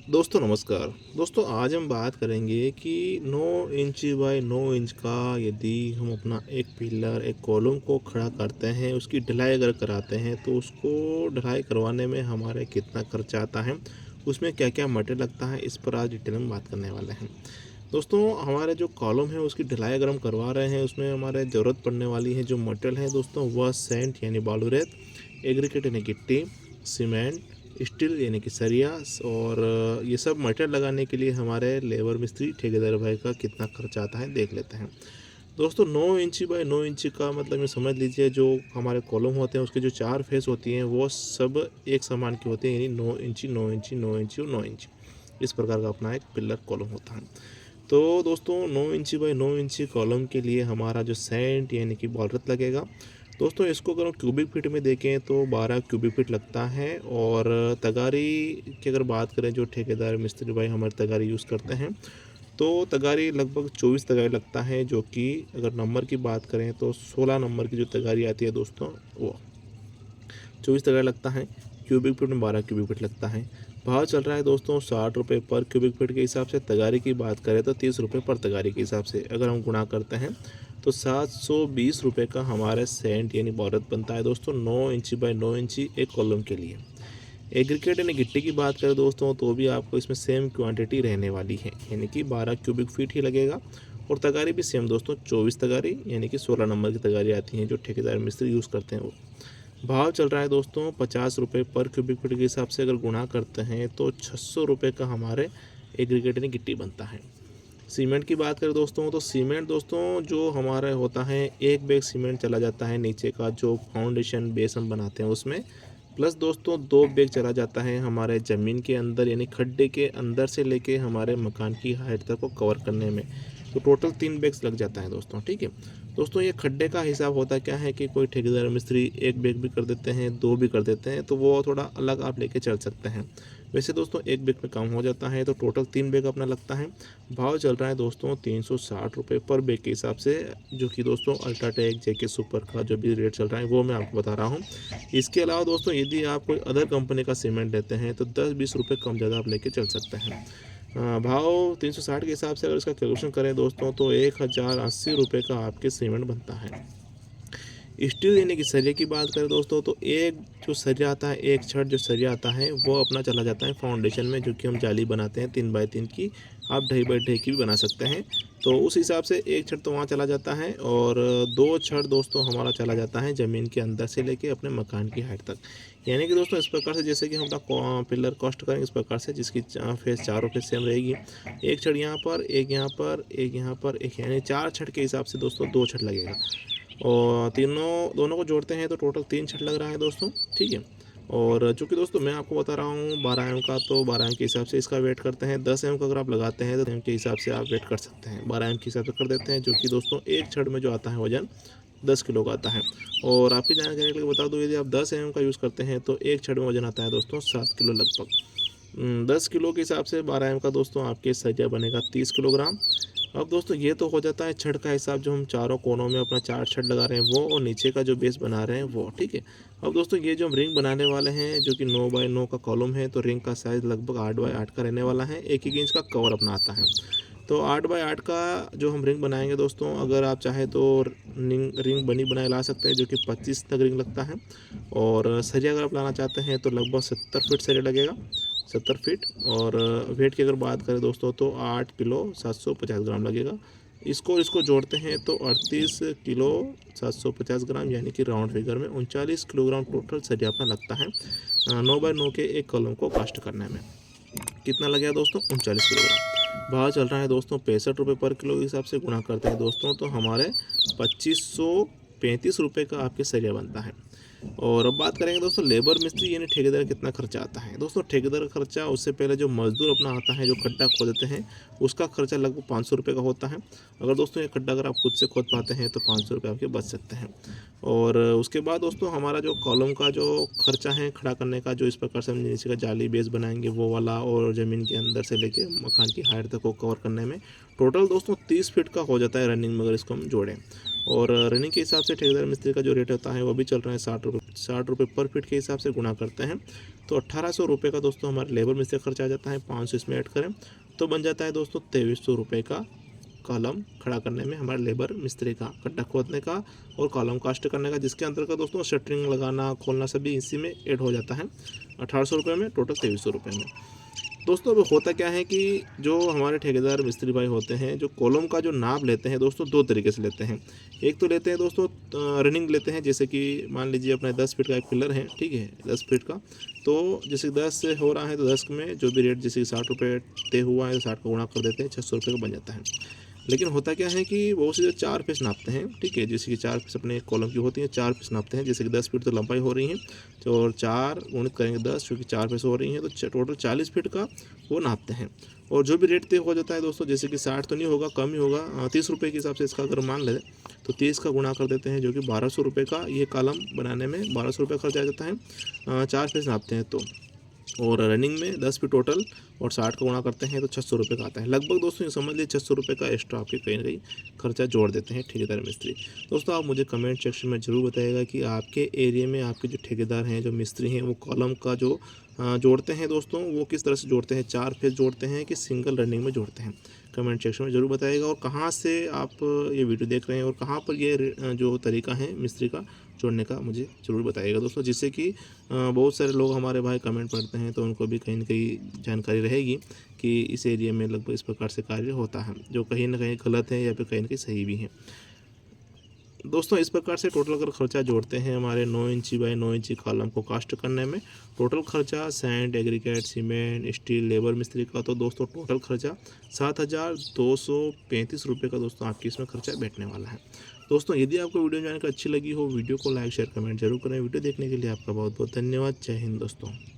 दोस्तों नमस्कार। दोस्तों आज हम बात करेंगे कि 9 इंच बाय 9 इंच का यदि हम अपना एक पिलर, एक कॉलम को खड़ा करते हैं, उसकी ढलाई अगर कराते हैं तो उसको ढलाई करवाने में हमारे कितना खर्चा आता है, उसमें क्या-क्या मटेरियल लगता है, इस पर आज डिटेल में बात करने वाले हैं। दोस्तों हमारे जो कॉलम है उसकी ढलाई अगर हम करवा रहे हैं, उसमें हमारे ज़रूरत पड़ने वाली है जो मटेरियल है दोस्तों, वह सेंट यानी बालू रेत, एग्रीगेट यानी गिट्टी, सीमेंट, स्टील यानी कि सरिया और ये सब मटेरियल लगाने के लिए हमारे लेबर मिस्त्री ठेकेदार भाई का कितना खर्चा आता है देख लेते हैं। दोस्तों 9 इंची बाय 9 इंची का मतलब ये समझ लीजिए, जो हमारे कॉलम होते हैं उसके जो 4 फेस होती हैं वो सब एक समान की होती हैं, यानी 9 इंची 9 इंची 9 इंची और 9 इंची, इस प्रकार का अपना एक पिलर कॉलम होता है। तो दोस्तों 9 इंची बाय 9 इंची कॉलम के लिए हमारा जो सेंट यानी कि बॉलरत लगेगा दोस्तों, इसको अगर हम क्यूबिक फीट में देखें तो 12 क्यूबिक फीट लगता है। और तगारी की अगर बात करें, जो ठेकेदार मिस्त्री भाई हमारे तगारी यूज़ करते हैं, तो तगारी लगभग 24 तगारी लगता है, जो कि अगर नंबर की बात करें तो 16 नंबर की जो तगारी आती है दोस्तों, वो 24 तगारी लगता है। क्यूबिक फीट में 12 क्यूबिक फीट लगता है। भाव चल रहा है दोस्तों 60 रुपये पर क्यूबिक फीट के हिसाब से। तगारी की बात करें तो 30 रुपये पर तगारी के हिसाब से अगर हम गुणा करते हैं तो 720 रुपये का हमारे सेंट यानी बॉलरत बनता है दोस्तों, 9 इंची बाय 9 इंची एक कॉलम के लिए। एग्रीगेट यानी गिट्टी की बात करें दोस्तों, तो भी आपको इसमें सेम क्वांटिटी रहने वाली है, यानी कि 12 क्यूबिक फीट ही लगेगा। और तगारी भी सेम दोस्तों, 24 तगारी यानी कि 16 नंबर की तगारी आती हैं, जो ठेकेदार मिस्त्री यूज़ करते हैं वो। भाव चल रहा है दोस्तों 50 रुपये पर क्यूबिक फीट के हिसाब से। अगर गुणा करते हैं तो 600 रुपये का हमारे एग्रीगेट यानी गिट्टी बनता है। सीमेंट की बात करें दोस्तों, तो सीमेंट दोस्तों जो हमारा होता है, एक बैग सीमेंट चला जाता है नीचे का जो फाउंडेशन बेस हम बनाते हैं उसमें, प्लस दोस्तों 2 बैग चला जाता है हमारे ज़मीन के अंदर, यानी खड्डे के अंदर से लेके हमारे मकान की हाइट तक को कवर करने में। तो टोटल 3 बैग्स लग जाता है दोस्तों, ठीक है। दोस्तों ये खड्डे का हिसाब होता क्या है कि कोई ठेकेदार मिस्त्री 1 बैग भी कर देते हैं, 2 भी कर देते हैं, तो वो थोड़ा अलग आप लेके चल सकते हैं। वैसे दोस्तों 1 बैग में काम हो जाता है, तो टोटल 3 बैग अपना लगता है। भाव चल रहा है दोस्तों 360 रुपये पर बैग के हिसाब से, जो कि दोस्तों अल्ट्राटेक जेके सुपर का जो भी रेट चल रहा है वो मैं आपको बता रहा हूँ। इसके अलावा दोस्तों यदि आप कोई अदर कंपनी का सीमेंट लेते हैं तो 10-20 रुपये कम ज़्यादा आप लेके चल सकते हैं। भाव 360 के हिसाब से अगर इसका कैलकुलेशन करें दोस्तों, तो 1080 रुपये का आपके सीमेंट बनता है। स्टील यानी कि सरिया की बात करें दोस्तों, तो एक जो सरिया आता है, एक छड़ जो सरिया आता है वो अपना चला जाता है फाउंडेशन में, जो कि हम जाली बनाते हैं 3 बाई 3 की। आप 2.5 बाई 2.5 की भी बना सकते हैं। तो उस हिसाब से एक छड़ तो वहाँ चला जाता है, और 2 छड़ दोस्तों हमारा चला जाता है ज़मीन के अंदर से लेके अपने मकान की हाइट तक। यानी कि दोस्तों इस प्रकार से, जैसे कि हम अपना पिलर कॉस्ट करेंगे इस प्रकार से, जिसकी फेस चारों फेस सेम रहेगी। एक छड़ यहाँ पर, एक यहाँ पर, एक यहाँ पर, एक, यानी 4 छड़ के हिसाब से दोस्तों 2 छड़ लगेगा। और दोनों को जोड़ते हैं तो टोटल 3 छड़ लग रहा है दोस्तों, ठीक है। और चूँकि दोस्तों मैं आपको बता रहा हूँ 12 एम का, तो 12 एम के हिसाब से इसका वेट करते हैं। 10 एम का अगर आप लगाते हैं तो एम के हिसाब से आप वेट कर सकते हैं। 12 एम के हिसाब से कर देते हैं, जो कि दोस्तों एक छड़ में जो आता है वजन 10 किलो का आता है। और आपकी जानकारी के लिए बता दूँ, यदि आप 10 एम का यूज़ करते हैं तो एक छड़ में वजन आता है दोस्तों 7 किलो लगभग। 10 किलो के हिसाब से 12 एम का दोस्तों आपके सरिया बनेगा 30 किलोग्राम। अब दोस्तों ये तो हो जाता है छड़ का हिसाब, जो हम चारों कोनों में अपना 4 छड़ लगा रहे हैं वो, और नीचे का जो बेस बना रहे हैं वो, ठीक है। अब दोस्तों ये जो हम रिंग बनाने वाले हैं, जो कि 9 बाई 9 का कॉलम है, तो रिंग का साइज़ लगभग 8 बाई 8 का रहने वाला है। 1-1 इंच का कवर अपना आता है। तो 8 बाई 8 का जो हम रिंग बनाएंगे दोस्तों, अगर आप चाहें तो रिंग बनी बनाए ला सकते हैं, जो कि 25 तक रिंग लगता है। और सरिया अगर आप लाना चाहते हैं तो लगभग 70 फीट सरिया लगेगा, 70 फीट। और वेट की अगर बात करें दोस्तों, तो 8 किलो 750 ग्राम लगेगा। इसको जोड़ते हैं तो 38 किलो 750 ग्राम, यानी कि राउंड फिगर में 39 किलोग्राम टोटल सरिया अपना लगता है 9 बाई 9 के एक कॉलम को कास्ट करने में। कितना लगेगा दोस्तों? 39 किलोग्राम। भाव चल रहा है दोस्तों 65 रुपये पर किलो के हिसाब से। गुणा करते हैं दोस्तों तो हमारे 2535 रुपये का आपके सरिया बनता है। और अब बात करेंगे दोस्तों लेबर मिस्त्री यानी ठेकेदार कितना खर्चा आता है। दोस्तों ठेकेदार का खर्चा, उससे पहले जो मजदूर अपना आता है जो खड्डा खोदते हैं, उसका खर्चा लगभग 500 रुपये का होता है। अगर दोस्तों ये खड्डा अगर आप खुद से खोद पाते हैं तो 500 रुपये आपके बच सकते हैं। और उसके बाद दोस्तों हमारा जो कॉलम का जो खर्चा है खड़ा करने का, जो इस प्रकार से हम नीचे का जाली बेस बनाएंगे वो वाला, और ज़मीन के अंदर से लेके मकान की हाइट तक को कवर करने में टोटल दोस्तों 30 फीट का हो जाता है रनिंग में, अगर इसको हम जोड़ें। और रनिंग के हिसाब से ठेकेदार मिस्त्री का जो रेट होता है वो भी चल रहा है 60 रुपये पर फीट के हिसाब से। गुणा करते हैं तो 1800 रुपये का दोस्तों हमारा लेबर मिस्त्री खर्चा आ जाता है। 500 इसमें ऐड करें तो बन जाता है दोस्तों 2300 रुपये का कॉलम खड़ा करने में हमारे लेबर मिस्त्री का, गड्ढा खोदने का और कॉलम कास्ट करने का, जिसके अंतर्गत दोस्तों शटरिंग लगाना खोलना सभी इसी में ऐड हो जाता है। 1800 रुपये में टोटल 2300 रुपये में। दोस्तों अब होता क्या है कि जो हमारे ठेकेदार मिस्त्री भाई होते हैं, जो कॉलम का जो नाप लेते हैं दोस्तों, दो तरीके से लेते हैं। एक तो लेते हैं दोस्तों रनिंग लेते हैं, जैसे कि मान लीजिए अपना 10 फीट का एक पिलर है, ठीक है, 10 फीट का, तो जैसे 10 से हो रहा है तो 10 में जो भी रेट जैसे 60 रुपये तय हुआ है तो 60 का गुणा कर देते हैं, 600 रुपये का बन जाता है। लेकिन होता क्या है कि बहुत से जो 4 फीस नापते हैं, ठीक है, जैसे कि 4 फीस अपने कॉलम की होती है, 4 फीस नापते हैं, जैसे कि 10 फीट तो लंबाई हो रही है, तो और 4 गुणित करेंगे 10, क्योंकि 4 फीस हो रही हैं, तो टोटल 40 फीट का वो नापते हैं। और जो भी रेट तय हो जाता है दोस्तों, जैसे कि 60 तो नहीं होगा, कम ही होगा, 30 रुपये के हिसाब से इसका अगर मान लें तो 30 का गुणा कर देते हैं, जो कि 1200 रुपये का ये कॉलम बनाने में 1200 रुपये खर्च आ जाता है। 4 फीस नापते हैं तो, और रनिंग में 10 फीट टोटल और 60 का गुणा करते हैं तो 600 रुपये का आता है। लगभग दोस्तों ये समझ लीजिए 600 रुपये का एक्स्ट्रा आपके कहीं ना कहीं खर्चा जोड़ देते हैं ठेकेदार मिस्त्री। दोस्तों आप मुझे कमेंट सेक्शन में ज़रूर बताइएगा कि आपके एरिया में आपके जो ठेकेदार हैं, जो मिस्त्री हैं, वो कॉलम का जो जोड़ते हैं दोस्तों, वो किस तरह से जोड़ते हैं, 4 फेज जोड़ते हैं कि सिंगल रनिंग में जोड़ते हैं। कमेंट सेक्शन में ज़रूर बताइएगा। और कहाँ से आप ये वीडियो देख रहे हैं और कहाँ पर ये जो तरीका है मिस्त्री का जोड़ने का, मुझे ज़रूर बताइएगा दोस्तों, जिससे कि बहुत सारे लोग हमारे भाई कमेंट पढ़ते हैं तो उनको भी कहीं ना कहीं जानकारी रहेगी कि इस एरिया में लगभग इस प्रकार से कार्य होता है, जो कहीं ना कहीं गलत है या फिर कहीं ना कहीं सही भी है। दोस्तों इस प्रकार से टोटल अगर खर्चा जोड़ते हैं हमारे 9 इंची बाय 9 इंची कॉलम को कास्ट करने में, टोटल खर्चा sand, aggregate, cement, steel, labour मिस्त्री का, तो दोस्तों टोटल खर्चा 7235 रुपये का दोस्तों आपकी इसमें खर्चा बैठने वाला है। दोस्तों यदि आपको वीडियो जानकर अच्छी लगी हो, वीडियो को लाइक शेयर कमेंट जरूर करें। वीडियो देखने के लिए आपका बहुत बहुत धन्यवाद। जय हिंद दोस्तों।